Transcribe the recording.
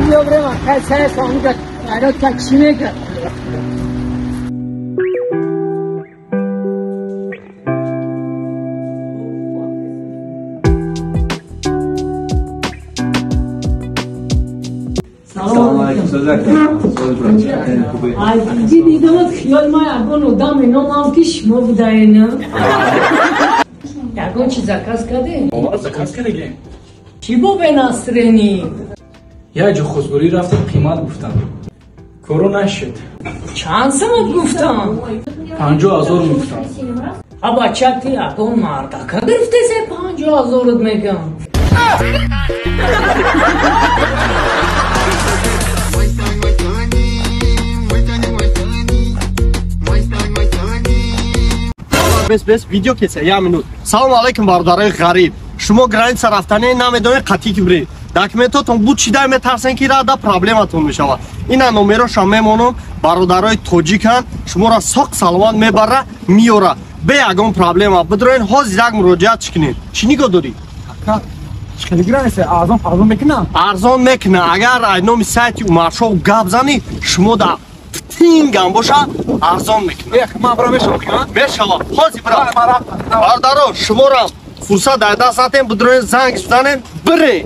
بیا برم کسی فهمیده اینا تکشینه کرد سلام علیکم سازک آیدی دیدم خیال ما یکون ادام اینام هم که شما بوده اینا یکون چی زکاز کرده؟ آه زکاز کرده چی با به نصرینی؟ یا جو خوزگوری رفتم قیمت گفتم کورو نشد چند سمت گفتم؟ 50,000 میگفتم ابا چکی یکون مردکه گرفته سه 50,000 میگم بس ویدیو کیسه یا منوت سلام علیکم برادرای غریب شما گرانیت رفتنی نمیدونید قطعی که برید داکومنتاتون بود چیده میترسین که رادا پرابلمتون میشود اینا نمره شما میمونم برادرای توجیکن شما را ساق سلامت میبره میوره به یگان پرابلم بدروین ها زیرک مراجعت چکنین چی نگاه داری؟ خیلی گرانیسه ارزان میکنم ارزان میکنه اگر اینومی سایتی اومرشا و گاب زنی شما دا تینگم باشه ارزان میکنه من برای میشم میشوم حاضی برای برادرو شما را فرصت در دست هاتین بدروین زنگ بزنین بره